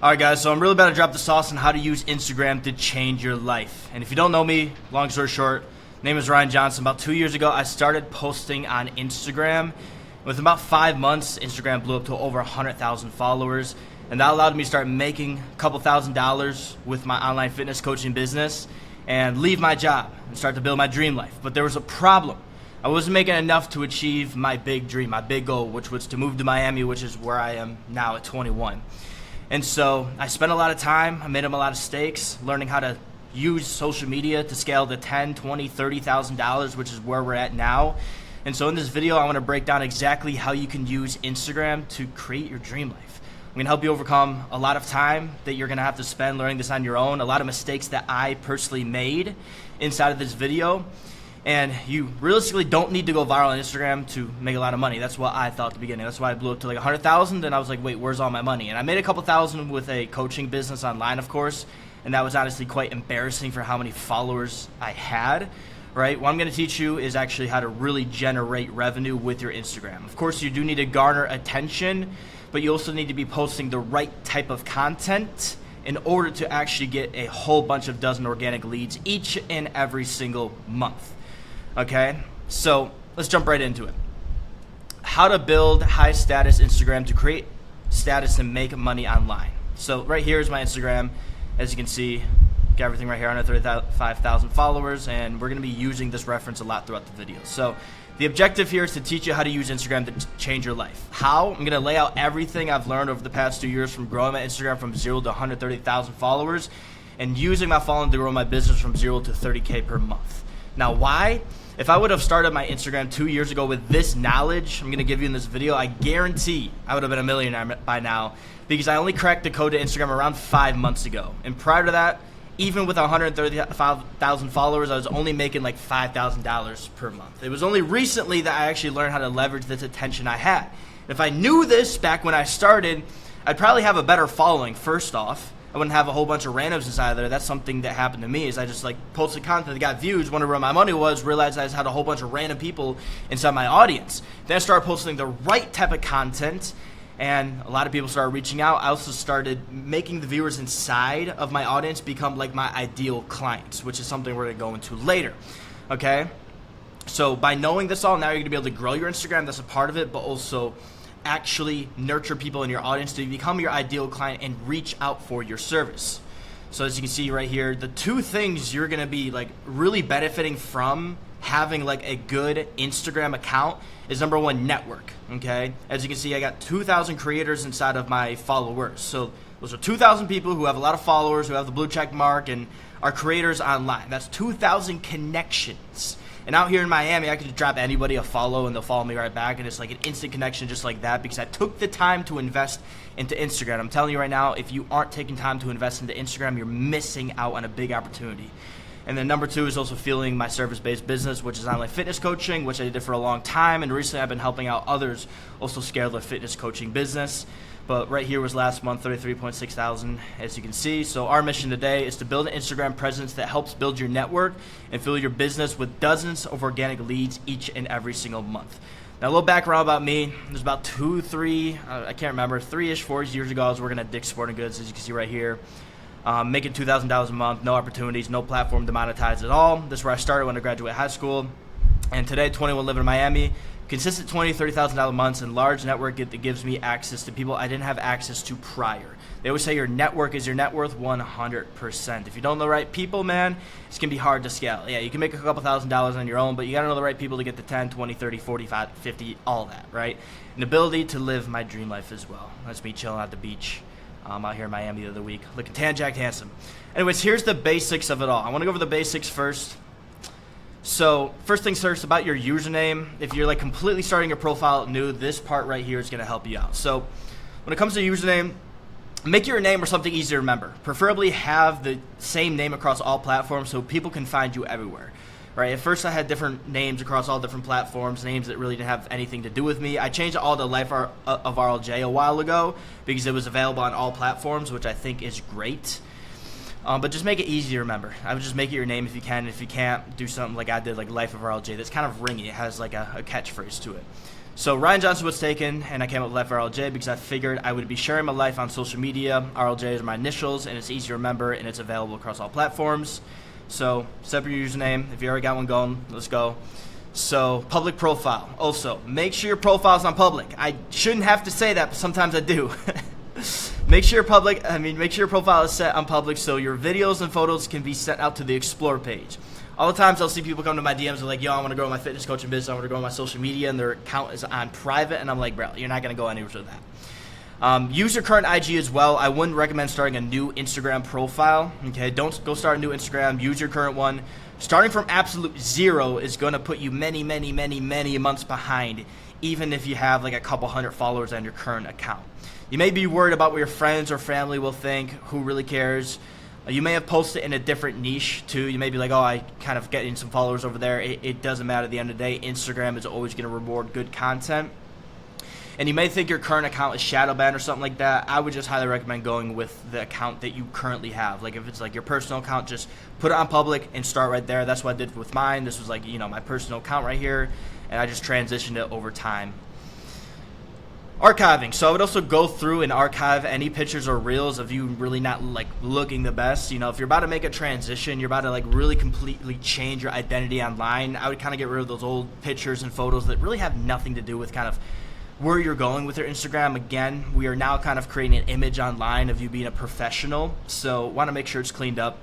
Alright guys, so I'm really about to drop the sauce on how to use Instagram to change your life. And if you don't know me, long story short, name is Ryan Johnson. About 2 years ago, I started posting on Instagram. Within about 5 months, Instagram blew up to over 100,000 followers. And that allowed me to start making a couple $1,000s with my online fitness coaching business and leave my job and start to build my dream life. But there was a problem. I wasn't making enough to achieve my big dream, my big goal, which was to move to Miami, which is where I am now at 21. And so I spent a lot of time, I made a lot of mistakes, learning how to use social media to scale to $10, $20, $30,000, which is where we're at now. And so in this video, I want to break down exactly how you can use Instagram to create your dream life. I'm going to help you overcome a lot of time that you're going to have to spend learning this on your own, a lot of mistakes that I personally made inside of this video. And you realistically don't need to go viral on Instagram to make a lot of money. That's what I thought at the beginning. That's why I blew up to like 100,000. And I was like, wait, where's all my money? And I made a couple thousand with a coaching business online, of course. And that was honestly quite embarrassing for how many followers I had, right? What I'm going to teach you is actually how to really generate revenue with your Instagram. Of course, you do need to garner attention, but you also need to be posting the right type of content in order to actually get a whole bunch of dozen organic leads each and every single month. Okay, so let's jump right into it. How to build high status Instagram to create status and make money online. So right here is my Instagram. As you can see, got everything right here, 135,000 followers, and we're gonna be using this reference a lot throughout the video. So the objective here is to teach you how to use Instagram to change your life. How? I'm gonna lay out everything I've learned over the past 2 years from growing my Instagram from 0 to 130,000 followers and using my following to grow my business from 0 to 30K per month. Now, why? If I would have started my Instagram 2 years ago with this knowledge I'm going to give you in this video, I guarantee I would have been a millionaire by now, because I only cracked the code to Instagram around 5 months ago. And prior to that, even with 135,000 followers, I was only making like $5,000 per month. It was only recently that I actually learned how to leverage this attention I had. If I knew this back when I started, I'd probably have a better following, first off. I wouldn't have a whole bunch of randoms inside there. That's something that happened to me, is I just like posted content that got views, wondered where my money was, realized I just had a whole bunch of random people inside my audience. Then I started posting the right type of content, and a lot of people started reaching out. I also started making the viewers inside of my audience become like my ideal clients, which is something we're gonna go into later, okay? So by knowing this all, now you're gonna be able to grow your Instagram, that's a part of it, but also actually nurture people in your audience to become your ideal client and reach out for your service. So as you can see right here, the two things you're gonna be like really benefiting from having like a good Instagram account is number one, network, okay? As you can see, I got 2,000 creators inside of my followers. So those are 2,000 people who have a lot of followers, who have the blue check mark and are creators online. That's 2,000 connections. And out here in Miami, I could just drop anybody a follow and they'll follow me right back, and it's like an instant connection just like that, because I took the time to invest into Instagram. I'm telling you right now, if you aren't taking time to invest into Instagram, you're missing out on a big opportunity. And then number two is also fueling my service-based business, which is online fitness coaching, which I did for a long time, and recently I've been helping out others also scale their fitness coaching business. But right here was last month, 33.6 thousand, as you can see. So our mission today is to build an Instagram presence that helps build your network and fill your business with dozens of organic leads each and every single month. Now, a little background about me. There's about 3-ish, 4 years ago, I was working at Dick's Sporting Goods, as you can see right here. Making $2,000 a month, no opportunities, no platform to monetize at all. This is where I started when I graduated high school. And today, 21, living in Miami. Consistent $20,000, $30,000 months, and large network that gives me access to people I didn't have access to prior. They always say your network is your net worth 100%. If you don't know the right people, man, it's going to be hard to scale. Yeah, you can make a couple $1,000s on your own, but you got to know the right people to get to 10, 20, 30, 45, 50, all that, right? An ability to live my dream life as well. That's me chilling at the beach out here in Miami the other week, looking tan, jacked, handsome. Anyways, here's the basics of it all. I want to go over the basics first. So first things first, about your username. If you're like completely starting your profile new, this part right here is going to help you out. So when it comes to username, make your name or something easy to remember. Preferably have the same name across all platforms so people can find you everywhere. Right? At first I had different names across all different platforms, names that really didn't have anything to do with me. I changed it all to Life of RLJ a while ago because it was available on all platforms, which I think is great. But just make it easy to remember. I would just make it your name if you can. If you can't, do something like I did, like Life of RLJ. That's kind of ringy. It has like a catchphrase to it. So Ryan Johnson was taken, and I came up with Life RLJ because I figured I would be sharing my life on social media. RLJ is my initials, and it's easy to remember, and it's available across all platforms. So set up your username. If you already got one going, let's go. So public profile. Also, make sure your profile's on public. I shouldn't have to say that, but sometimes I do. Make sure your profile is set on public so your videos and photos can be sent out to the Explore page. All the times I'll see people come to my DMs and like, yo, I want to grow my fitness coaching business, I want to grow my social media, and their account is on private, and I'm like, bro, you're not going to go anywhere with that. Use your current IG as well. I wouldn't recommend starting a new Instagram profile. Okay, don't go start a new Instagram. Use your current one. Starting from absolute zero is going to put you many, many, many, many months behind, even if you have like a couple hundred followers on your current account. You may be worried about what your friends or family will think. Who really cares? You may have posted in a different niche too. You may be like, oh, I kind of getting some followers over there. It doesn't matter at the end of the day. Instagram is always going to reward good content. And you may think your current account is shadow banned or something like that. I would just highly recommend going with the account that you currently have. Like if it's like your personal account, just put it on public and start right there. That's what I did with mine. This was like, my personal account right here, and I just transitioned it over time. Archiving. So I would also go through and archive any pictures or reels of you really not like looking the best. If you're about to make a transition, you're about to like really completely change your identity online, I would kind of get rid of those old pictures and photos that really have nothing to do with kind of where you're going with your Instagram. Again, we are now kind of creating an image online of you being a professional, so want to make sure it's cleaned up.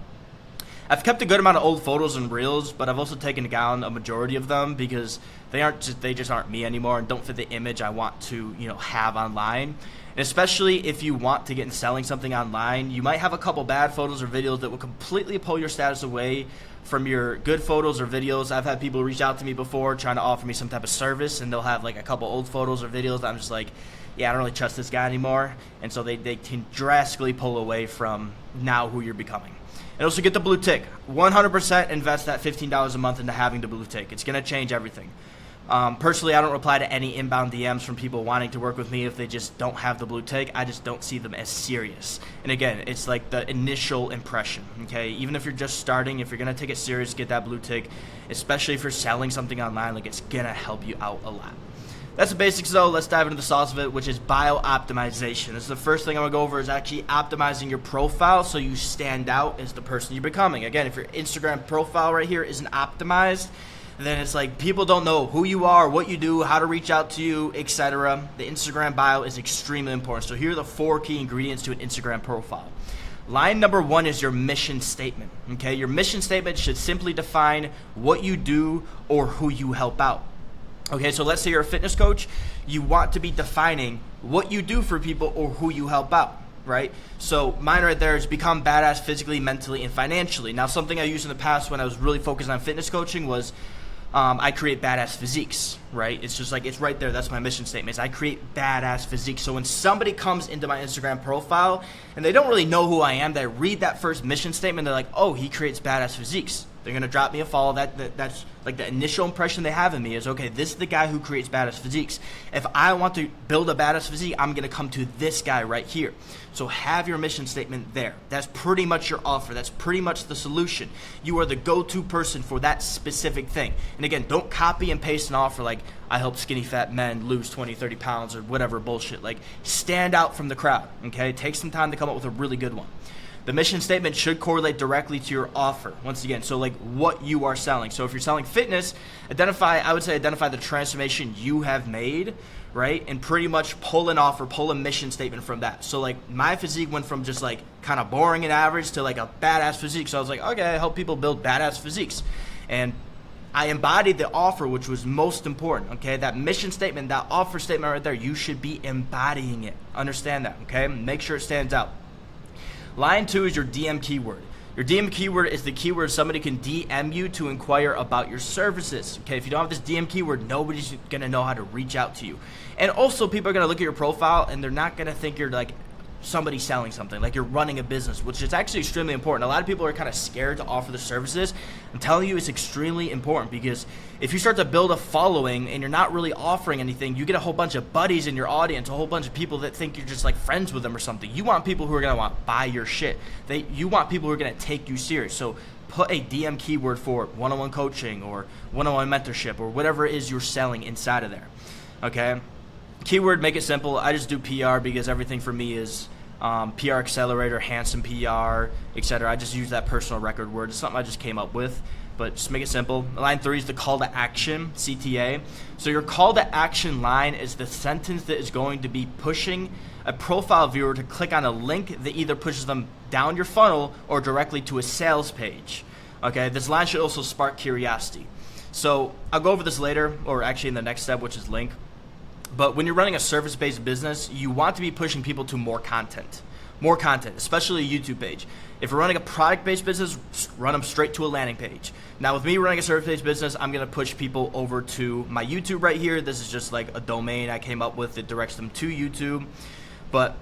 I've kept a good amount of old photos and reels, but I've also taken down a majority of them because they just aren't me anymore and don't fit the image I want to have online. And especially if you want to get into selling something online, you might have a couple bad photos or videos that will completely pull your status away from your good photos or videos. I've had people reach out to me before trying to offer me some type of service, and they'll have like a couple old photos or videos that I'm just like, yeah, I don't really trust this guy anymore. And so they can drastically pull away from now who you're becoming. And also get the blue tick. 100% invest that $15 a month into having the blue tick. It's going to change everything. Personally, I don't reply to any inbound DMs from people wanting to work with me if they just don't have the blue tick. I just don't see them as serious. And again, it's like the initial impression, okay? Even if you're just starting, if you're going to take it serious, get that blue tick, especially if you're selling something online, like it's going to help you out a lot. That's the basics though. Let's dive into the sauce of it, which is bio-optimization. This is the first thing I'm going to go over, is actually optimizing your profile so you stand out as the person you're becoming. Again, if your Instagram profile right here isn't optimized, then it's like people don't know who you are, what you do, how to reach out to you, etc. The Instagram bio is extremely important. So here are the 4 key ingredients to an Instagram profile. Line number 1 is your mission statement. Okay, your mission statement should simply define what you do or who you help out. Okay, so let's say you're a fitness coach. You want to be defining what you do for people or who you help out, right? So mine right there is become badass physically, mentally, and financially. Now, something I used in the past when I was really focused on fitness coaching was I create badass physiques, right? It's just like, it's right there. That's my mission statement, is I create badass physiques. So when somebody comes into my Instagram profile and they don't really know who I am, they read that first mission statement, they're like, oh, he creates badass physiques. They're going to drop me a follow. That's like the initial impression they have of me is, okay, this is the guy who creates badass physiques. If I want to build a badass physique, I'm going to come to this guy right here. So have your mission statement there. That's pretty much your offer. That's pretty much the solution. You are the go-to person for that specific thing. And again, don't copy and paste an offer like, I help skinny fat men lose 20, 30 pounds or whatever bullshit. Like, stand out from the crowd, okay? Take some time to come up with a really good one. The mission statement should correlate directly to your offer. Once again, so like what you are selling. So if you're selling fitness, I would say identify the transformation you have made, right? And pretty much pull an offer, pull a mission statement from that. So like my physique went from just like kind of boring and average to like a badass physique. So I was like, okay, I help people build badass physiques. And I embodied the offer, which was most important, okay? That mission statement, that offer statement right there, you should be embodying it. Understand that, okay? Make sure it stands out. Line 2 is your DM keyword. Your DM keyword is the keyword somebody can DM you to inquire about your services. Okay, if you don't have this DM keyword, nobody's going to know how to reach out to you. And also, people are going to look at your profile and they're not going to think you're like somebody selling something, like you're running a business, which is actually extremely important. A lot of people are kind of scared to offer the services. I'm telling you, it's extremely important, because if you start to build a following and you're not really offering anything, you get a whole bunch of buddies in your audience, a whole bunch of people that think you're just like friends with them or something. You want people who are going to want to buy your shit. You want people who are going to take you serious. So put a DM keyword for one-on-one coaching or one-on-one mentorship or whatever it is you're selling inside of there. Okay. Keyword, make it simple. I just do PR because everything for me is PR Accelerator, Handsome PR, etc. I just use that personal record word. It's something I just came up with, but just make it simple. Line 3 is the call to action, CTA. So your call to action line is the sentence that is going to be pushing a profile viewer to click on a link that either pushes them down your funnel or directly to a sales page. Okay, this line should also spark curiosity. So I'll go over this later, or actually in the next step, which is link. But when you're running a service-based business, you want to be pushing people to more content, especially a YouTube page. If you're running a product-based business, run them straight to a landing page. Now, with me running a service-based business, I'm going to push people over to my YouTube right here. This is just like a domain I came up with that directs them to YouTube. But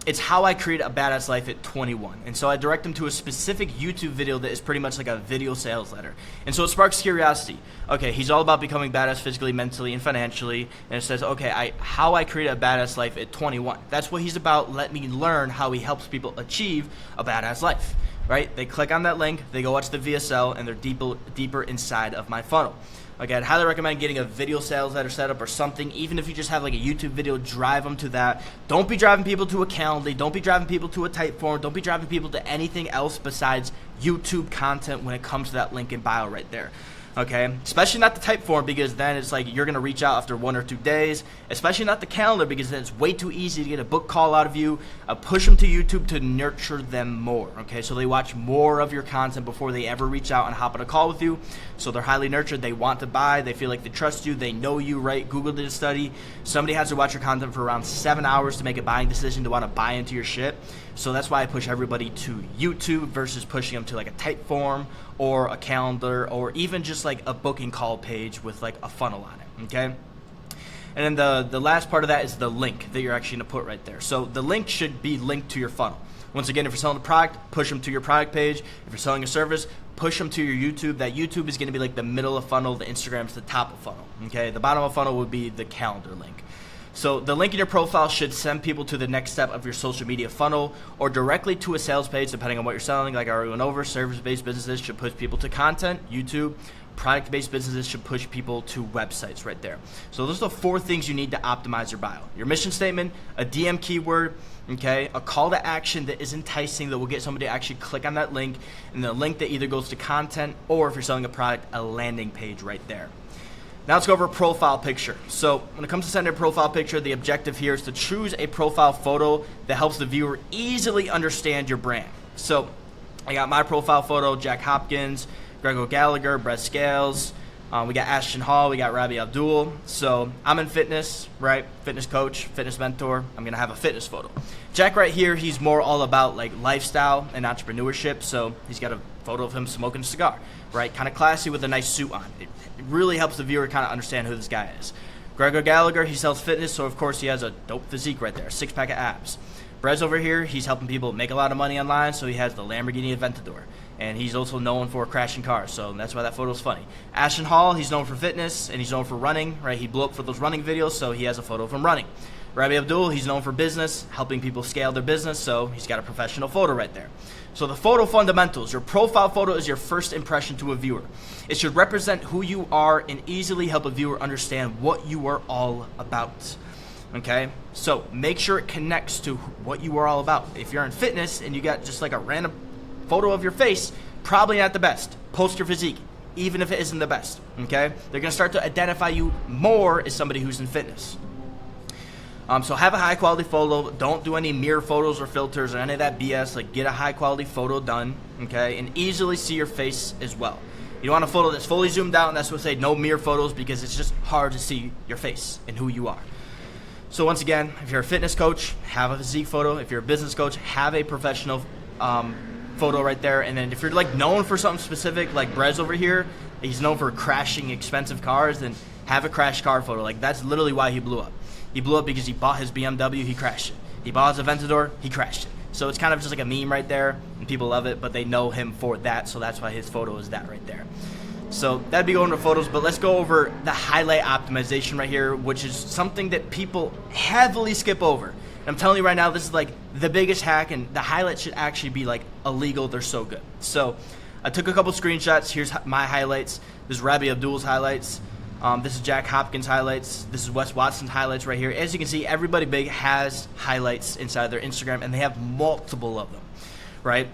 it's how I create a badass life at 21. And so I direct them to a specific YouTube video that is pretty much like a video sales letter. And so it sparks curiosity. Okay, he's all about becoming badass physically, mentally, and financially. And it says, okay, how I create a badass life at 21. That's what he's about. Let me learn how he helps people achieve a badass life, right? They click on that link, they go watch the VSL, and they're deeper inside of my funnel. Okay, I'd highly recommend getting a video sales letter set up or something. Even if you just have like a YouTube video, drive them to that. Don't be driving people to a Calendly. Don't be driving people to a Typeform. Don't be driving people to anything else besides YouTube content when it comes to that link in bio right there. Okay, especially not the Typeform, because then it's like you're gonna reach out after 1 or 2 days. Especially not the calendar, because then it's way too easy to get a book call out of you. Push them to YouTube to nurture them more. Okay, so they watch more of your content before they ever reach out and hop on a call with you. So they're highly nurtured. They want to buy. They feel like they trust you. They know you, right? Google did a study. Somebody has to watch your content for around 7 hours to make a buying decision to want to buy into your shit. So that's why I push everybody to YouTube versus pushing them to like a Typeform or a calendar or even just like a booking call page with like a funnel on it, okay? And then the last part of that is the link that you're actually going to put right there. So the link should be linked to your funnel. Once again, if you're selling a product, push them to your product page. If you're selling a service, push them to your YouTube. That YouTube is going to be like the middle of funnel. The Instagram's the top of funnel, okay? The bottom of funnel would be the calendar link. So the link in your profile should send people to the next step of your social media funnel or directly to a sales page, depending on what you're selling. Like I already went over, service-based businesses should push people to content, YouTube. Product-based businesses should push people to websites right there. So those are the 4 things you need to optimize your bio. Your mission statement, a DM keyword, okay, a call to action that is enticing that will get somebody to actually click on that link, and the link that either goes to content or if you're selling a product, a landing page right there. Now let's go over a profile picture. So when it comes to sending a profile picture, the objective here is to choose a profile photo that helps the viewer easily understand your brand. So I got my profile photo, Jack Hopkins, Greg Gallagher, Brett Scales, we got Ashton Hall, we got Rabbi Abdul. So I'm in fitness, right? Fitness coach, fitness mentor. I'm gonna have a fitness photo. Jack right here, he's more all about like lifestyle and entrepreneurship. So he's got a photo of him smoking a cigar, right? Kind of classy with a nice suit on. It really helps the viewer kind of understand who this guy is. Gregor Gallagher, he sells fitness, so of course he has a dope physique right there, a 6-pack of abs. Brez over here, he's helping people make a lot of money online, so he has the Lamborghini Aventador. And he's also known for crashing cars, so that's why that photo's funny. Ashton Hall, he's known for fitness, and he's known for running, right? He blew up for those running videos, so he has a photo of him running. Rabbi Abdul, he's known for business, helping people scale their business, so he's got a professional photo right there. So the photo fundamentals, your profile photo is your first impression to a viewer. It should represent who you are and easily help a viewer understand what you are all about. Okay, so make sure it connects to what you are all about. If you're in fitness and you got just like a random photo of your face, probably not the best. Post your physique, even if it isn't the best. Okay, they're gonna start to identify you more as somebody who's in fitness. So have a high quality photo. Don't do any mirror photos or filters or any of that BS. Like get a high quality photo done, okay, and easily see your face as well. You want a photo that's fully zoomed out, and that's what I say, no mirror photos, because it's just hard to see your face and who you are. So once again, if you're a fitness coach, have a physique photo. If you're a business coach, have a professional photo right there. And then if you're like known for something specific, like Brez over here, he's known for crashing expensive cars, then have a crash car photo. Like that's literally why he blew up. He blew up because he bought his BMW, he crashed it. He bought his Aventador, he crashed it. So it's kind of just like a meme right there, and people love it, but they know him for that, so that's why his photo is that right there. So that'd be going to photos, but let's go over the highlight optimization right here, which is something that people heavily skip over. And I'm telling you right now, this is like the biggest hack, and the highlights should actually be like illegal. They're so good. So I took a couple screenshots. Here's my highlights. This is Rabbi Abdul's highlights. This is Jack Hopkins highlights. This is Wes Watson's highlights right here. As you can see, everybody big has highlights inside their Instagram, and they have multiple of them, right?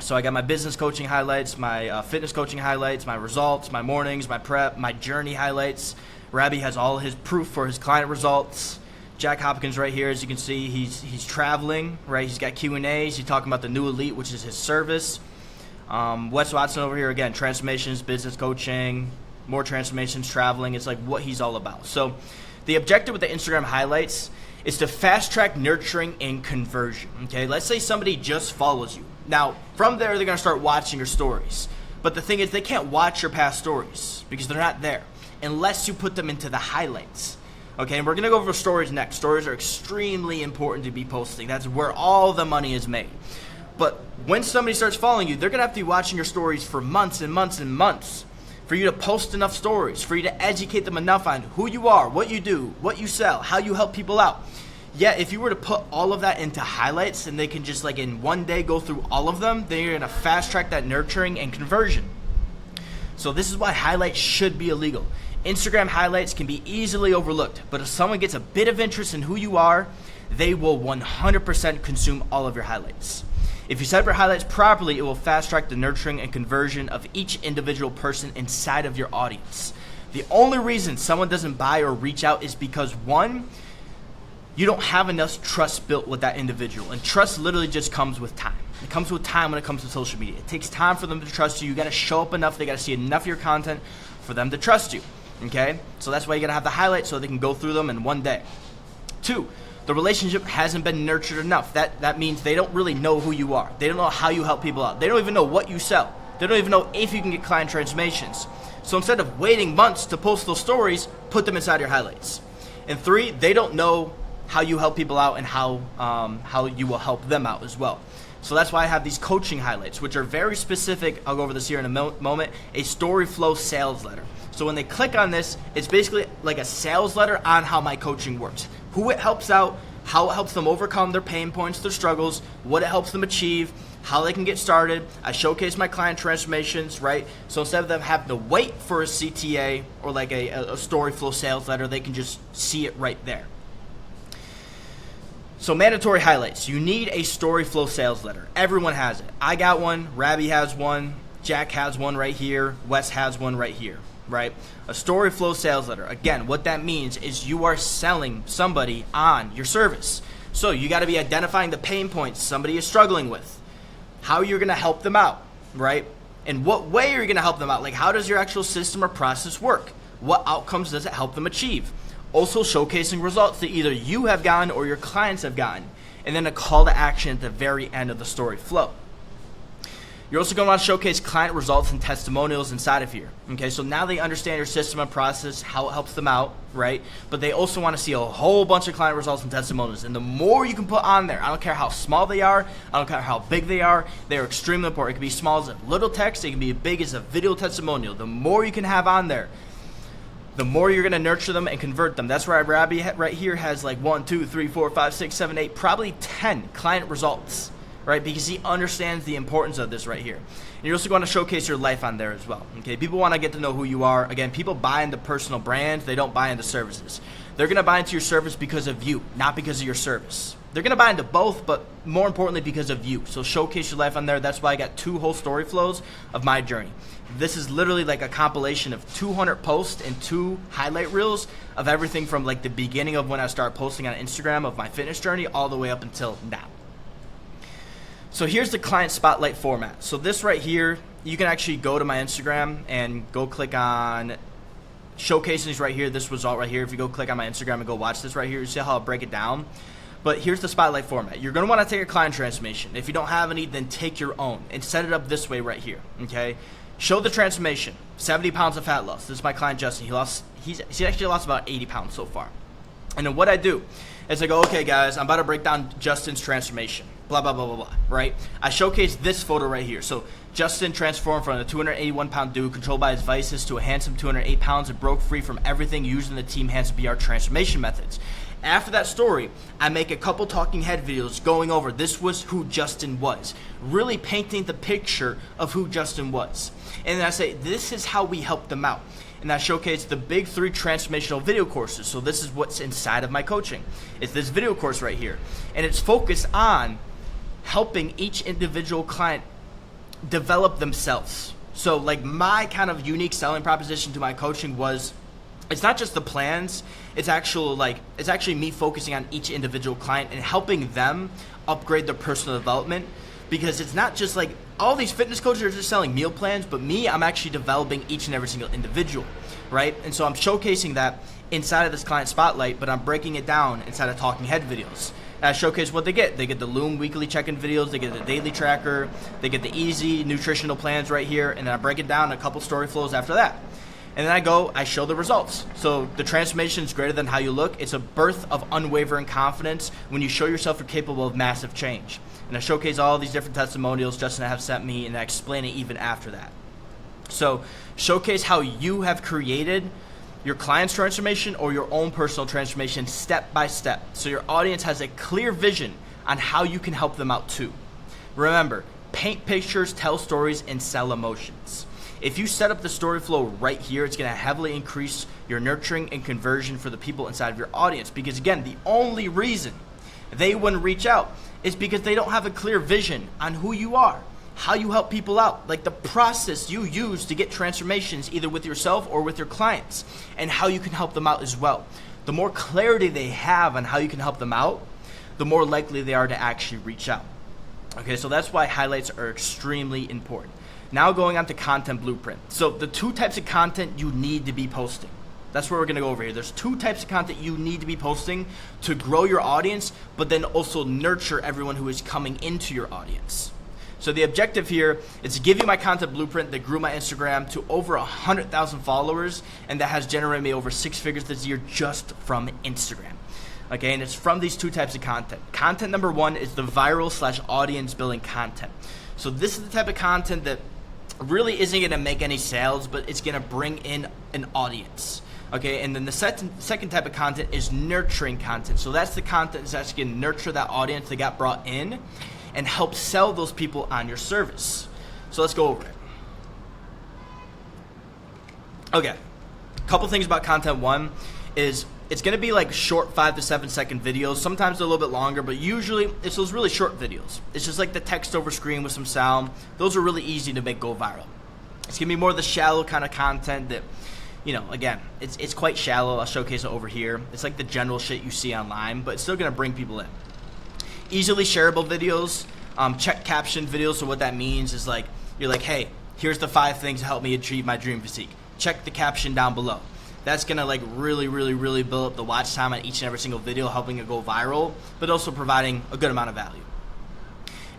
So I got my business coaching highlights, my fitness coaching highlights, my results, my mornings, my prep, my journey highlights. Rabbi has all his proof for his client results. Jack Hopkins right here, as you can see, he's traveling, right? He's got Q&As. He's talking about the new Elite, which is his service. Wes Watson over here, again, transformations, business coaching, more transformations, traveling. It's like what he's all about. So the objective with the Instagram highlights is to fast track nurturing and conversion, okay? Let's say somebody just follows you. Now, from there, they're going to start watching your stories. But the thing is, they can't watch your past stories because they're not there unless you put them into the highlights. Okay, and we're going to go over stories next. Stories are extremely important to be posting. That's where all the money is made. But when somebody starts following you, they're going to have to be watching your stories for months and months and months for you to post enough stories, for you to educate them enough on who you are, what you do, what you sell, how you help people out. Yeah, if you were to put all of that into highlights and they can just like in one day go through all of them, then you're going to fast track that nurturing and conversion. So this is why highlights should be illegal. Instagram highlights can be easily overlooked, but if someone gets a bit of interest in who you are, they will 100% consume all of your highlights. If you set up your highlights properly, it will fast track the nurturing and conversion of each individual person inside of your audience. The only reason someone doesn't buy or reach out is because, one, you don't have enough trust built with that individual. And trust literally just comes with time. It comes with time when it comes to social media. It takes time for them to trust you. You got to show up enough. They got to see enough of your content for them to trust you. Okay? So that's why you got to have the highlights so they can go through them in one day. Two, the relationship hasn't been nurtured enough. That means they don't really know who you are. They don't know how you help people out. They don't even know what you sell. They don't even know if you can get client transformations. So instead of waiting months to post those stories, put them inside your highlights. And three, they don't know how you help people out and how you will help them out as well. So that's why I have these coaching highlights, which are very specific. I'll go over this here in a moment. A story flow sales letter. So when they click on this, it's basically like a sales letter on how my coaching works. Who it helps out, how it helps them overcome their pain points, their struggles, what it helps them achieve, how they can get started. I showcase my client transformations, right? So instead of them having to wait for a CTA or like a story flow sales letter, they can just see it right there. So mandatory highlights. You need a story flow sales letter. Everyone has it. I got one. Rabbi has one. Jack has one right here. Wes has one right here, right? A story flow sales letter. Again, what that means is you are selling somebody on your service. So you got to be identifying the pain points somebody is struggling with, how you're going to help them out, right? And what way are you going to help them out? Like, how does your actual system or process work? What outcomes does it help them achieve? Also showcasing results that either you have gotten or your clients have gotten. And then a call to action at the very end of the story flow. You're also going to want to showcase client results and testimonials inside of here. Okay, so now they understand your system and process, how it helps them out, right? But they also want to see a whole bunch of client results and testimonials. And the more you can put on there, I don't care how small they are, I don't care how big they are extremely important. It can be small as a little text, it can be as big as a video testimonial. The more you can have on there, the more you're going to nurture them and convert them. That's why Rabbi right here has like 1, 2, 3, 4, 5, 6, 7, 8, probably 10 client results, right? Because he understands the importance of this right here. And you're also going to showcase your life on there as well. Okay, people want to get to know who you are. Again, people buy into personal brands. They don't buy into services. They're going to buy into your service because of you, not because of your service. They're going to buy into both, but more importantly because of you. So showcase your life on there. That's why I got 2 whole story flows of my journey. This is literally like a compilation of 200 posts and 2 highlight reels of everything from like the beginning of when I started posting on Instagram of my fitness journey all the way up until now. So here's the client spotlight format. So this right here, you can actually go to my Instagram and go click on showcasing these right here. This result right here. If you go click on my Instagram and go watch this right here, you see how I'll break it down. But here's the spotlight format. You're going to want to take a client transformation. If you don't have any, then take your own and set it up this way right here. Okay. Show the transformation. 70 pounds of fat loss. This is my client Justin. He's actually lost about 80 pounds so far. And then what I do is I go, okay guys, I'm about to break down Justin's transformation. Blah, blah, blah, blah, blah, right? I showcase this photo right here. So Justin transformed from a 281-pound dude controlled by his vices to a handsome 208 pounds and broke free from everything using the Team Handsome BR transformation methods. After that story, I make a couple talking head videos going over this was who Justin was, really painting the picture of who Justin was. And then I say, this is how we helped them out. and I showcase the big 3 transformational video courses. So this is what's inside of my coaching. It's this video course right here, and it's focused on helping each individual client develop themselves. So like my kind of unique selling proposition to my coaching was, it's not just the plans, it's actually me focusing on each individual client and helping them upgrade their personal development. Because it's not just like all these fitness coaches are just selling meal plans, but me, I'm actually developing each and every single individual, right? And so I'm showcasing that inside of this client spotlight, but I'm breaking it down inside of talking head videos. And I showcase what they get. They get the Loom weekly check-in videos, they get the daily tracker, they get the easy nutritional plans right here, and then I break it down in a couple story flows after that. And then I show the results. So the transformation is greater than how you look. It's a birth of unwavering confidence when you show yourself you're capable of massive change. And I showcase all these different testimonials Justin have sent me, and I explain it even after that. So showcase how you have created your client's transformation or your own personal transformation step by step, so your audience has a clear vision on how you can help them out too. Remember, paint pictures, tell stories, and sell emotions. If you set up the story flow right here, it's going to heavily increase your nurturing and conversion for the people inside of your audience. Because again, the only reason they wouldn't reach out is because they don't have a clear vision on who you are, how you help people out, like the process you use to get transformations either with yourself or with your clients, and how you can help them out as well. The more clarity they have on how you can help them out, the more likely they are to actually reach out. Okay, so that's why highlights are extremely important. Now going on to content blueprint. So the 2 types of content you need to be posting. That's what we're going to go over here. There's 2 types of content you need to be posting to grow your audience, but then also nurture everyone who is coming into your audience. So the objective here is to give you my content blueprint that grew my Instagram to over 100,000 followers, and that has generated me over 6 figures this year just from Instagram. Okay, and it's from these 2 types of content. Content number 1 is the viral/audience building content. So this is the type of content that really isn't going to make any sales, but it's going to bring in an audience. Okay, and then the second type of content is nurturing content. So that's the content that's actually going to nurture that audience that got brought in and help sell those people on your service. So let's go over it. Okay, a couple things about content 1 is it's going to be like short 5 to 7 second videos. Sometimes they're a little bit longer, but usually it's those really short videos. It's just like the text over screen with some sound. Those are really easy to make go viral. It's going to be more of the shallow kind of content that, you know, again, it's quite shallow. I'll showcase it over here. It's like the general shit you see online, but it's still going to bring people in. Easily shareable videos, check caption videos. So what that means is like, you're like, hey, here's the 5 things that help me achieve my dream physique. Check the caption down below. That's going to like really build up the watch time on each and every single video, helping it go viral, but also providing a good amount of value.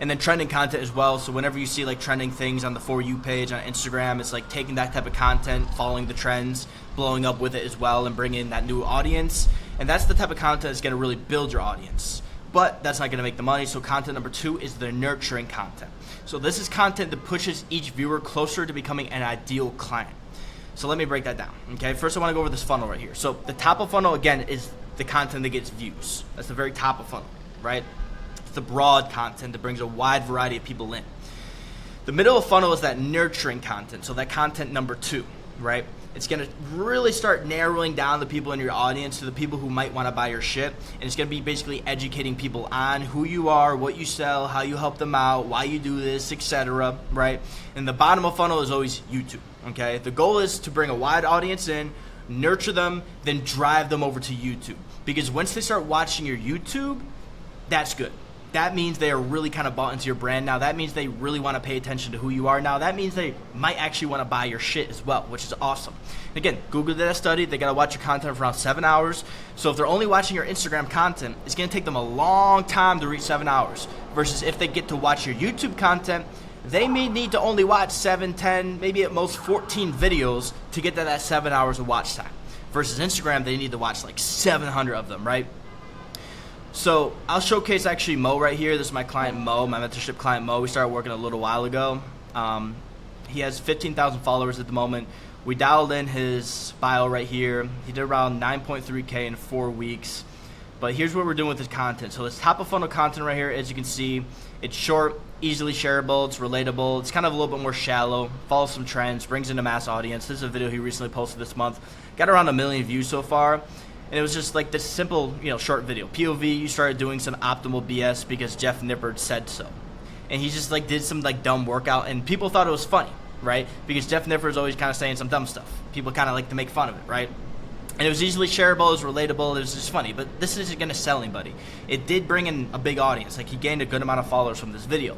And then trending content as well. So whenever you see like trending things on the For You page on Instagram, it's like taking that type of content, following the trends, blowing up with it as well, and bringing in that new audience. And that's the type of content that's going to really build your audience. But that's not going to make the money. So content number 2 is the nurturing content. So this is content that pushes each viewer closer to becoming an ideal client. So let me break that down. Okay, first I want to go over this funnel right here. So the top of funnel, again, is the content that gets views. That's the very top of funnel, right? It's the broad content that brings a wide variety of people in. The middle of funnel is that nurturing content. So that content number 2, right? It's going to really start narrowing down the people in your audience to the people who might want to buy your shit. And it's going to be basically educating people on who you are, what you sell, how you help them out, why you do this, etc., right? And the bottom of funnel is always YouTube, okay? The goal is to bring a wide audience in, nurture them, then drive them over to YouTube. Because once they start watching your YouTube, that's good. That means they are really kind of bought into your brand now. That means they really want to pay attention to who you are now. That means they might actually want to buy your shit as well, which is awesome. Again, Google did a study. They got to watch your content for around 7 hours. So if they're only watching your Instagram content, it's going to take them a long time to reach 7 hours. Versus if they get to watch your YouTube content, they may need to only watch 7, 10, maybe at most 14 videos to get to that 7 hours of watch time. Versus Instagram, they need to watch like 700 of them, right? So I'll showcase actually Mo right here. This is my client Mo, my mentorship client Mo. We started working a little while ago. He has 15,000 followers at the moment. We dialed in his bio right here. He did around 9.3K in 4 weeks. But here's what we're doing with this content. So this top of funnel content right here, as you can see, it's short, easily shareable, it's relatable, it's kind of a little bit more shallow, follows some trends, brings in a mass audience. This is a video he recently posted this month. Got around 1 million views so far. And it was just like this simple, short video. POV, you started doing some optimal BS because Jeff Nippard said so. And he just like did some like dumb workout, and people thought it was funny, right? Because Jeff Nippard is always kind of saying some dumb stuff. People kind of like to make fun of it, right? And it was easily shareable, it was relatable, it was just funny. But this isn't going to sell anybody. It did bring in a big audience. Like, he gained a good amount of followers from this video.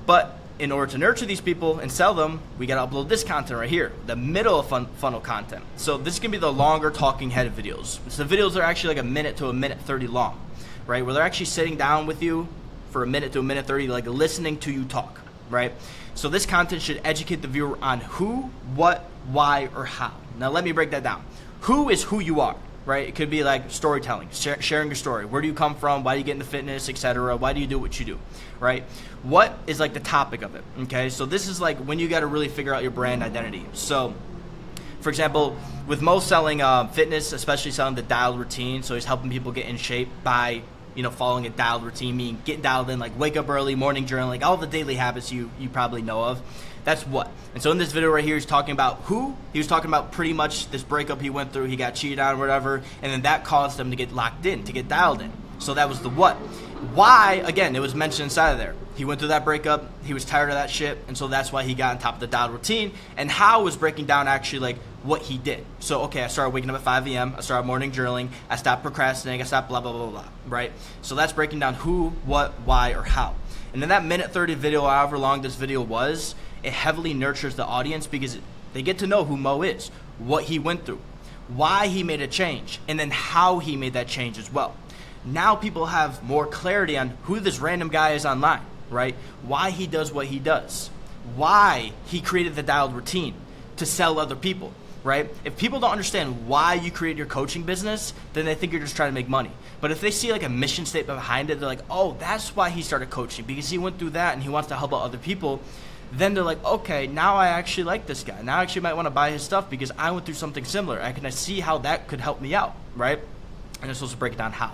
But in order to nurture these people and sell them, we got to upload this content right here, the middle of funnel content. So this can be the longer talking head videos. So the videos are actually like 1 minute to 1 minute 30 long, right? Where they're actually sitting down with you for 1 minute to 1 minute 30, like listening to you talk, right? So this content should educate the viewer on who, what, why, or how. Now let me break that down. Who is who you are, right? It could be like storytelling, sharing your story. Where do you come from? Why do you get into fitness, etc.? Why do you do what you do, right? What is like the topic of it, okay? So this is like when you got to really figure out your brand identity. So, for example, with Mo selling fitness, especially selling the dialed routine, so he's helping people get in shape by following a dialed routine, meaning get dialed in, like wake up early, morning journaling, all the daily habits you probably know of. That's what. And so in this video right here, he's talking about who. He was talking about pretty much this breakup he went through. He got cheated on or whatever, and then that caused him to get locked in, to get dialed in. So that was the what. Why, again, it was mentioned inside of there. He went through that breakup. He was tired of that shit, and so that's why he got on top of the dialed routine. And how was breaking down actually like what he did. So, okay, I started waking up at 5 a.m. I started morning journaling. I stopped procrastinating. I stopped blah, blah, blah, blah, right? So that's breaking down who, what, why, or how. And then that minute 30 video, however long this video was, it heavily nurtures the audience because they get to know who Mo is, what he went through, why he made a change, and then how he made that change as well. Now people have more clarity on who this random guy is online, right? Why he does what he does, why he created the dialed routine to sell other people, right? If people don't understand why you create your coaching business, then they think you're just trying to make money. But if they see like a mission statement behind it, they're like, oh, that's why he started coaching, because he went through that and he wants to help out other people. Then they're like, okay, now I actually like this guy. Now I actually might want to buy his stuff because I went through something similar. I can see how that could help me out, right? And they're supposed to break it down how.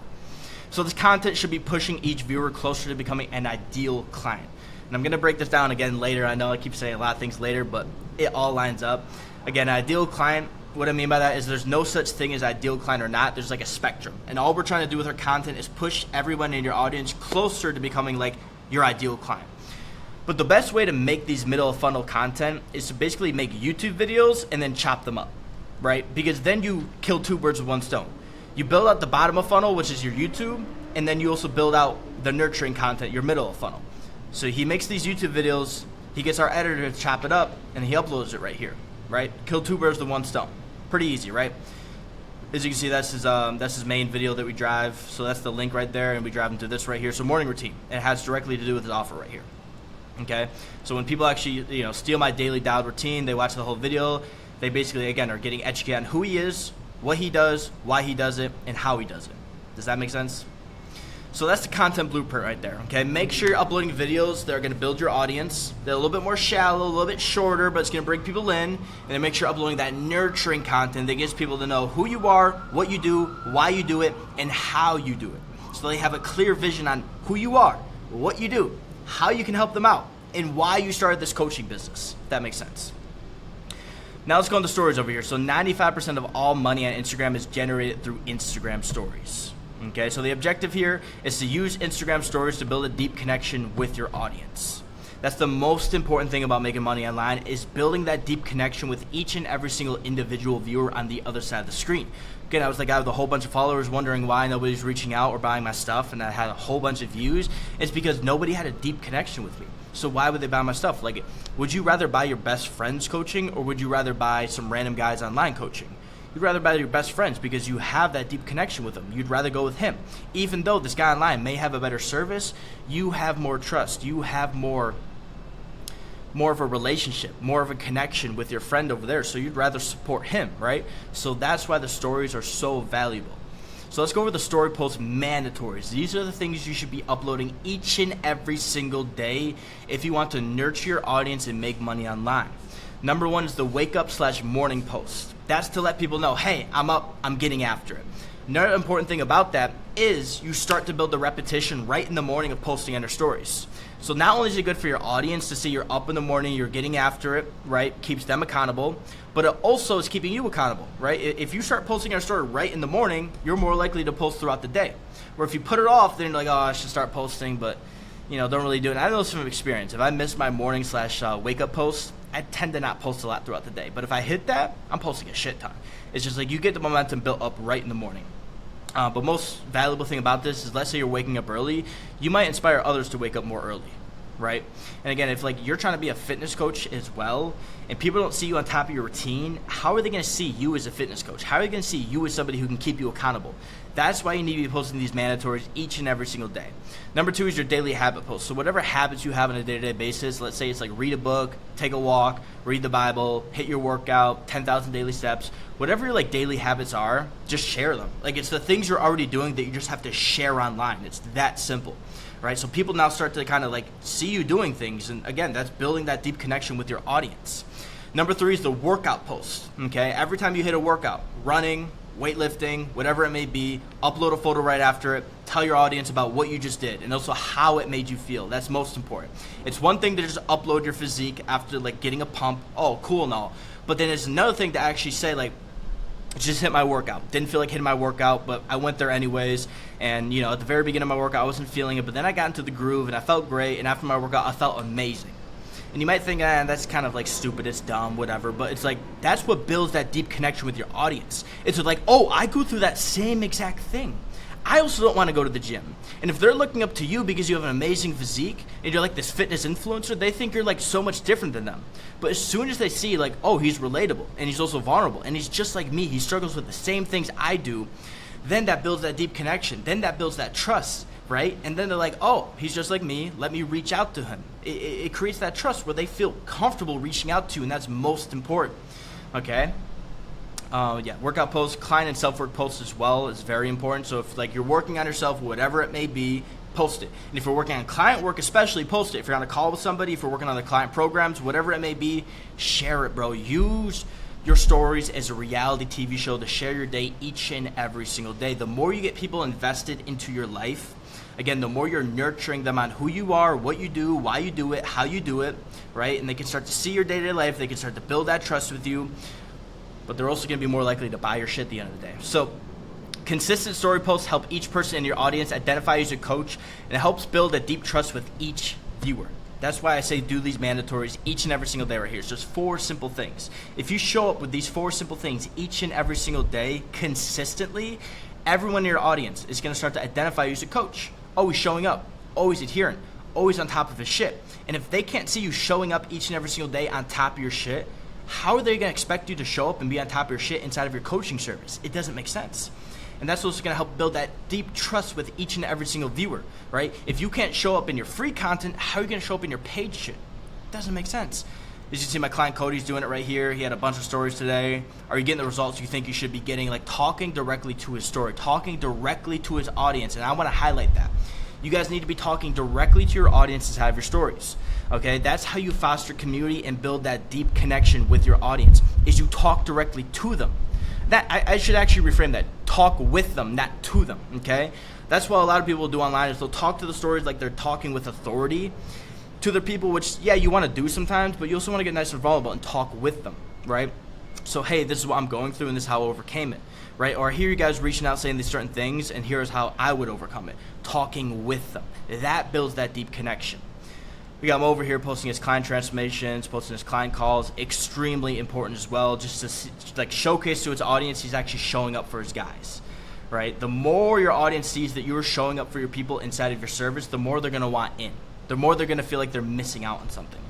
So this content should be pushing each viewer closer to becoming an ideal client. And I'm going to break this down again later. I know I keep saying a lot of things later, but it all lines up. Again, ideal client, what I mean by that is there's no such thing as ideal client or not. There's like a spectrum. And all we're trying to do with our content is push everyone in your audience closer to becoming like your ideal client. But the best way to make these middle of funnel content is to basically make YouTube videos and then chop them up, right? Because then you kill two birds with one stone. You build out the bottom of funnel, which is your YouTube, and then you also build out the nurturing content, your middle of funnel. So he makes these YouTube videos, he gets our editor to chop it up, and he uploads it right here, right? Kill two birds with one stone. Pretty easy, right? As you can see, that's his main video that we drive. So that's the link right there, and we drive into this right here. So morning routine, and it has directly to do with his offer right here. Okay, so when people actually steal my daily dialed routine, they watch the whole video. They basically again are getting educated on who he is, what he does, why he does it, and how he does it. Does that make sense? So that's the content blueprint right there. Okay, make sure you're uploading videos that are going to build your audience. They're a little bit more shallow, a little bit shorter, but it's going to bring people in. And then make sure you're uploading that nurturing content that gets people to know who you are, what you do, why you do it, and how you do it. So they have a clear vision on who you are, what you do, how you can help them out, and why you started this coaching business, if that makes sense. Now let's go into stories over here. So 95% of all money on Instagram is generated through Instagram stories. Okay, so the objective here is to use Instagram stories to build a deep connection with your audience. That's the most important thing about making money online, is building that deep connection with each and every single individual viewer on the other side of the screen. Again, I was the guy with a whole bunch of followers wondering why nobody's reaching out or buying my stuff, and I had a whole bunch of views. It's because nobody had a deep connection with me. So why would they buy my stuff? Like, would you rather buy your best friend's coaching, or would you rather buy some random guy's online coaching? You'd rather buy your best friends because you have that deep connection with them. You'd rather go with him. Even though this guy online may have a better service, you have more trust. You have more of a relationship, more of a connection with your friend over there. So you'd rather support him, right? So that's why the stories are so valuable. So let's go over the story post mandatories. These are the things you should be uploading each and every single day if you want to nurture your audience and make money online. Number one is the wake up / morning post. That's to let people know, hey, I'm up, I'm getting after it. Another important thing about that is you start to build the repetition right in the morning of posting on your stories. So not only is it good for your audience to see you're up in the morning, you're getting after it, right? Keeps them accountable, but it also is keeping you accountable, right? If you start posting your story right in the morning, you're more likely to post throughout the day. Where if you put it off, then you're like, oh, I should start posting, but don't really do it. And I know this from experience. If I miss my morning / wake up post, I tend to not post a lot throughout the day. But if I hit that, I'm posting a shit ton. It's just like you get the momentum built up right in the morning. But most valuable thing about this is, let's say you're waking up early, you might inspire others to wake up more early, right? And again, if like you're trying to be a fitness coach as well, and people don't see you on top of your routine, how are they going to see you as a fitness coach? How are they going to see you as somebody who can keep you accountable? That's why you need to be posting these mandatories each and every single day. Number 2 is your daily habit post. So whatever habits you have on a day-to-day basis, let's say it's like read a book, take a walk, read the Bible, hit your workout, 10,000 daily steps, whatever your like daily habits are, just share them. Like it's the things you're already doing that you just have to share online. It's that simple, right? So people now start to kind of like see you doing things. And again, that's building that deep connection with your audience. Number 3 is the workout post, okay? Every time you hit a workout, running, weightlifting, whatever it may be, upload a photo right after it, tell your audience about what you just did and also how it made you feel. That's most important. It's one thing to just upload your physique after like getting a pump, oh cool and all, but then it's another thing to actually say like, just hit my workout. Didn't feel like hitting my workout, but I went there anyways. And at the very beginning of my workout, I wasn't feeling it, but then I got into the groove and I felt great. And after my workout, I felt amazing. And you might think, that's kind of like stupid, it's dumb, whatever. But it's like, that's what builds that deep connection with your audience. It's like, oh, I go through that same exact thing. I also don't want to go to the gym. And if they're looking up to you because you have an amazing physique and you're like this fitness influencer, they think you're like so much different than them. But as soon as they see like, oh, he's relatable and he's also vulnerable and he's just like me, he struggles with the same things I do, then that builds that deep connection. Then that builds that trust, right? And then they're like, oh, he's just like me. Let me reach out to him. It creates that trust where they feel comfortable reaching out to you, and that's most important, okay? Workout posts, client and self-work posts as well is very important. So if like you're working on yourself, whatever it may be, post it. And if you're working on client work especially, post it. If you're on a call with somebody, if you're working on the client programs, whatever it may be, share it, bro. Use your stories as a reality TV show to share your day each and every single day. The more you get people invested into your life, again, the more you're nurturing them on who you are, what you do, why you do it, how you do it, right? And they can start to see your day-to-day life. They can start to build that trust with you. But they're also going to be more likely to buy your shit at the end of the day. So consistent story posts help each person in your audience identify you as a coach, and it helps build a deep trust with each viewer. That's why I say do these mandatories each and every single day right here. It's just 4 simple things. If you show up with these 4 simple things each and every single day consistently, everyone in your audience is going to start to identify you as a coach. Always showing up, always adherent, always on top of his shit. And if they can't see you showing up each and every single day on top of your shit, how are they going to expect you to show up and be on top of your shit inside of your coaching service? It doesn't make sense. And that's what's going to help build that deep trust with each and every single viewer, right? If you can't show up in your free content, how are you going to show up in your paid shit? It doesn't make sense. As you see, my client Cody's doing it right here. He had a bunch of stories today. Are you getting the results you think you should be getting? Like talking directly to his story, talking directly to his audience. And I want to highlight that. You guys need to be talking directly to your audience inside of your stories. Okay, that's how you foster community and build that deep connection with your audience, is you talk directly to them. That I should actually reframe that. Talk with them, not to them, okay? That's what a lot of people do online, is they'll talk to the stories like they're talking with authority to their people, which, yeah, you want to do sometimes, but you also want to get nice and vulnerable and talk with them, right? So, hey, this is what I'm going through and this is how I overcame it, right? Or I hear you guys reaching out saying these certain things, and here's how I would overcome it. Talking with them. That builds that deep connection. We got him over here posting his client transformations, posting his client calls. Extremely important as well, just to like showcase to his audience he's actually showing up for his guys, right? The more your audience sees that you're showing up for your people inside of your service, the more they're going to want in. The more they're going to feel like they're missing out on something.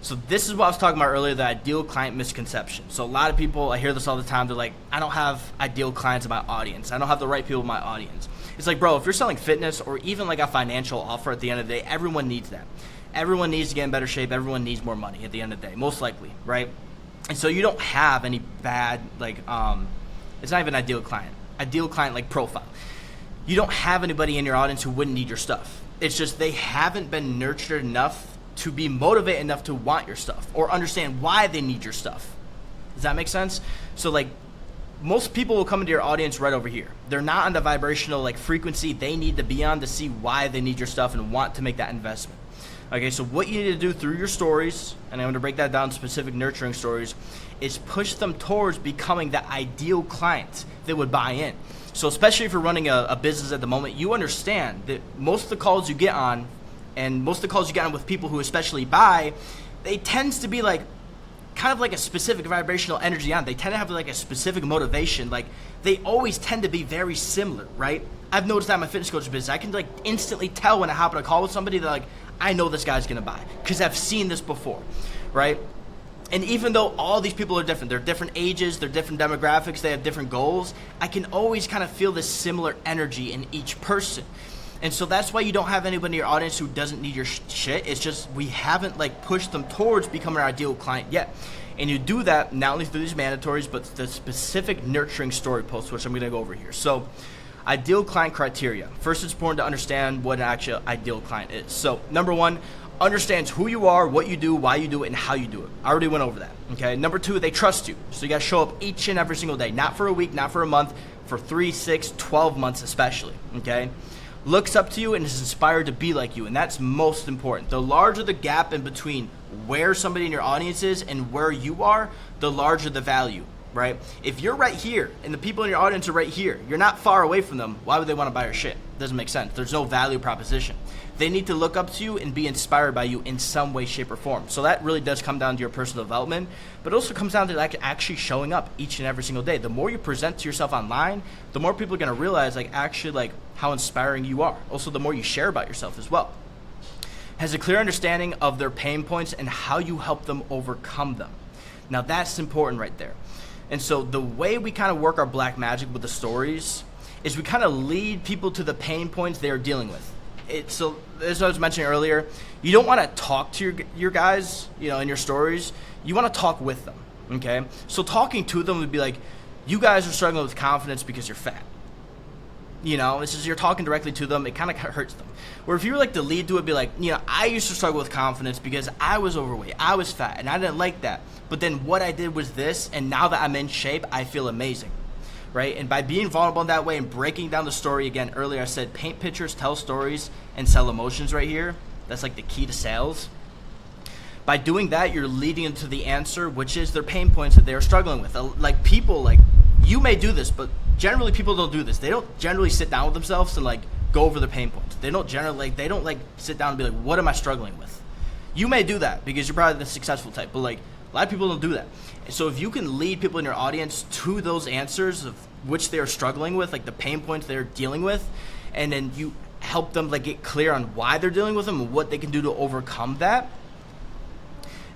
So this is what I was talking about earlier, the ideal client misconception. So a lot of people, I hear this all the time, they're like, I don't have ideal clients in my audience. I don't have the right people in my audience. It's like, bro, if you're selling fitness or even like a financial offer at the end of the day, everyone needs that. Everyone needs to get in better shape. Everyone needs more money at the end of the day, most likely, right? And so you don't have any bad, like, it's not even ideal client like profile. You don't have anybody in your audience who wouldn't need your stuff. It's just they haven't been nurtured enough to be motivated enough to want your stuff or understand why they need your stuff. Does that make sense? So like, most people will come into your audience right over here. They're not on the vibrational like frequency they need to be on to see why they need your stuff and want to make that investment. Okay, so what you need to do through your stories, and I'm going to break that down to specific nurturing stories, is push them towards becoming the ideal client that would buy in. So especially if you're running a business at the moment, you understand that most of the calls you get on, and most of the calls you get on with people who especially buy, they tends to be like kind of like a specific vibrational energy on. They tend to have like a specific motivation. Like they always tend to be very similar, right? I've noticed that in my fitness coaching business. I can like instantly tell when I hop on a call with somebody that like, I know this guy's gonna buy because I've seen this before, right? And even though all these people are different, they're different ages, they're different demographics, they have different goals, I can always kind of feel this similar energy in each person. And so that's why you don't have anybody in your audience who doesn't need your shit. It's just we haven't like pushed them towards becoming our ideal client yet. And you do that not only through these mandatories, but the specific nurturing story posts, which I'm going to go over here. So ideal client criteria. First, it's important to understand what an actual ideal client is. So number one, understands who you are, what you do, why you do it, and how you do it. I already went over that. Okay. Number two, they trust you. So you got to show up each and every single day, not for a week, not for a month, for 3, 6, 12 months especially. Okay. Looks up to you and is inspired to be like you, and that's most important. The larger the gap in between where somebody in your audience is and where you are, the larger the value, right? If you're right here and the people in your audience are right here, you're not far away from them, why would they want to buy your shit? Doesn't make sense. There's no value proposition. They need to look up to you and be inspired by you in some way, shape, or form. So that really does come down to your personal development, but it also comes down to like actually showing up each and every single day. The more you present to yourself online, the more people are going to realize like actually like how inspiring you are. Also, the more you share about yourself as well. Has a clear understanding of their pain points and how you help them overcome them. Now that's important right there. And so the way we kind of work our black magic with the stories is we kind of lead people to the pain points they're dealing with. So as I was mentioning earlier, you don't want to talk to your guys, you know, in your stories. You want to talk with them, okay? So talking to them would be like, you guys are struggling with confidence because you're fat. You know, this is you're talking directly to them. It kind of hurts them. Where if you were like the lead to it, be like, you know, I used to struggle with confidence because I was overweight, I was fat, and I didn't like that. But then what I did was this, and now that I'm in shape, I feel amazing. Right? And by being vulnerable in that way and breaking down the story, again, earlier I said paint pictures, tell stories, and sell emotions right here. That's like the key to sales. By doing that, you're leading into the answer, which is their pain points that they're struggling with. Like people, like you may do this, but generally people don't do this. They don't generally sit down with themselves and like go over their pain points. They don't generally sit down and be like, what am I struggling with? You may do that because you're probably the successful type, but like a lot of people don't do that. So if you can lead people in your audience to those answers of which they are struggling with, like the pain points they're dealing with, and then you help them like get clear on why they're dealing with them and what they can do to overcome that,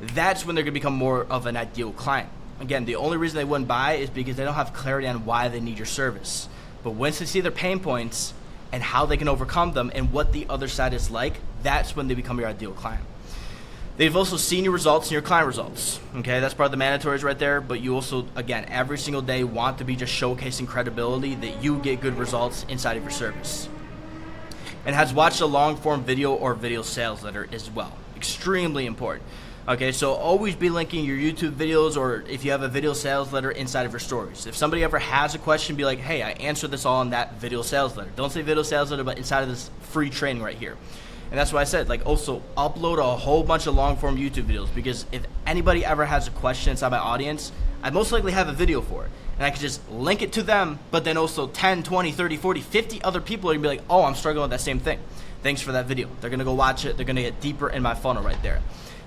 that's when they're going to become more of an ideal client. Again, the only reason they wouldn't buy is because they don't have clarity on why they need your service. But once they see their pain points and how they can overcome them and what the other side is like, that's when they become your ideal client. They've also seen your results and your client results. Okay, that's part of the mandatories right there. But you also, again, every single day want to be just showcasing credibility that you get good results inside of your service. And has watched a long form video or video sales letter as well. Extremely important. Okay, so always be linking your YouTube videos or if you have a video sales letter inside of your stories. If somebody ever has a question, be like, hey, I answered this all in that video sales letter. Don't say video sales letter, but inside of this free training right here. And that's why I said, like, also upload a whole bunch of long form YouTube videos, because if anybody ever has a question inside my audience, I most likely have a video for it. And I can just link it to them, but then also 10, 20, 30, 40, 50 other people are going to be like, oh, I'm struggling with that same thing. Thanks for that video. They're going to go watch it. They're going to get deeper in my funnel right there.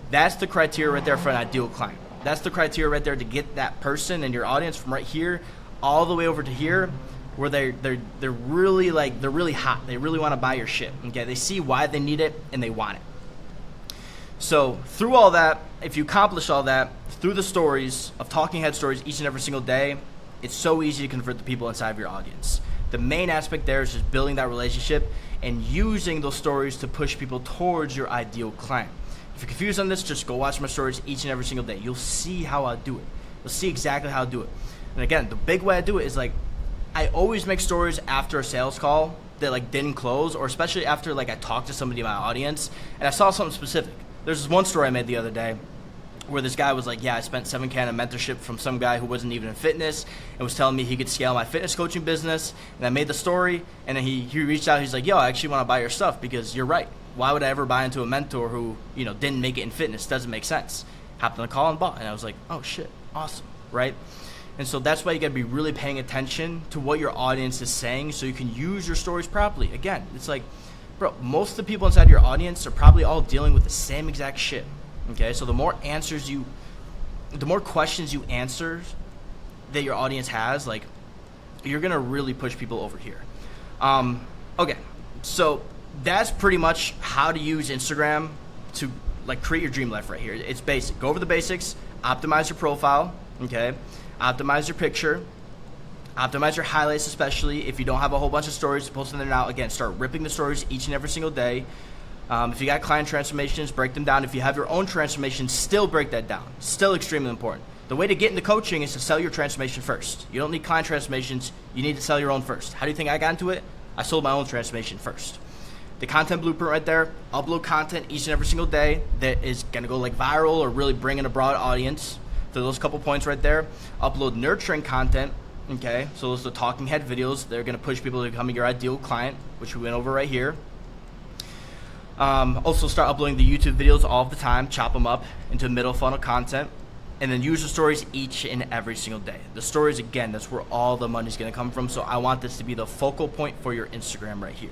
That's the criteria right there for an ideal client. That's the criteria right there to get that person in your audience from right here all the way over to here, where they're really hot. They really want to buy your shit. Okay, they see why they need it and they want it. So through all that, if you accomplish all that through the stories of talking head stories each and every single day, it's so easy to convert the people inside of your audience. The main aspect there is just building that relationship and using those stories to push people towards your ideal client. If you're confused on this, just go watch my stories each and every single day. You'll see how I do it. You'll see exactly how I do it. And again, the big way I do it is like, I always make stories after a sales call that like didn't close, or especially after like I talked to somebody in my audience and I saw something specific. There's this one story I made the other day where this guy was like, yeah, I spent $7K on a mentorship from some guy who wasn't even in fitness and was telling me he could scale my fitness coaching business. And I made the story, and then he reached out. He's like, yo, I actually want to buy your stuff because you're right. Why would I ever buy into a mentor who, didn't make it in fitness? Doesn't make sense. Hopped on the call and bought. And I was like, oh, shit, awesome, right? And so that's why you got to be really paying attention to what your audience is saying so you can use your stories properly. Again, it's like, bro, most of the people inside your audience are probably all dealing with the same exact shit. Okay, so the more questions you answer that your audience has, like, you're gonna really push people over here. Okay, so that's pretty much how to use Instagram to like create your dream life right here. It's basic. Go over the basics, optimize your profile, okay? Optimize your picture, optimize your highlights, especially if you don't have a whole bunch of stories to post in there now. Again, start ripping the stories each and every single day. If you got client transformations, break them down. If you have your own transformation, still break that down. Still extremely important. The way to get into coaching is to sell your transformation first. You don't need client transformations. You need to sell your own first. How do you think I got into it? I sold my own transformation first. The content blueprint right there, upload content each and every single day that is going to go like viral or really bring in a broad audience. So those couple points right there. Upload nurturing content. Okay, so those are the talking head videos. They're going to push people to becoming your ideal client, which we went over right here. Also start uploading the YouTube videos all the time, chop them up into middle funnel content, and then use the stories each and every single day. The stories, again, that's where all the money's going to come from. So I want this to be the focal point for your Instagram right here.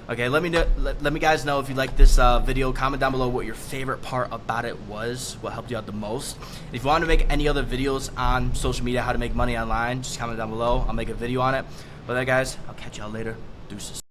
Okay, let me guys know if you like this video. Comment down below what your favorite part about it was, what helped you out the most. If you want to make any other videos on social media, how to make money online, just comment down below. I'll make a video on it. But that, guys, I'll catch y'all later. Deuces.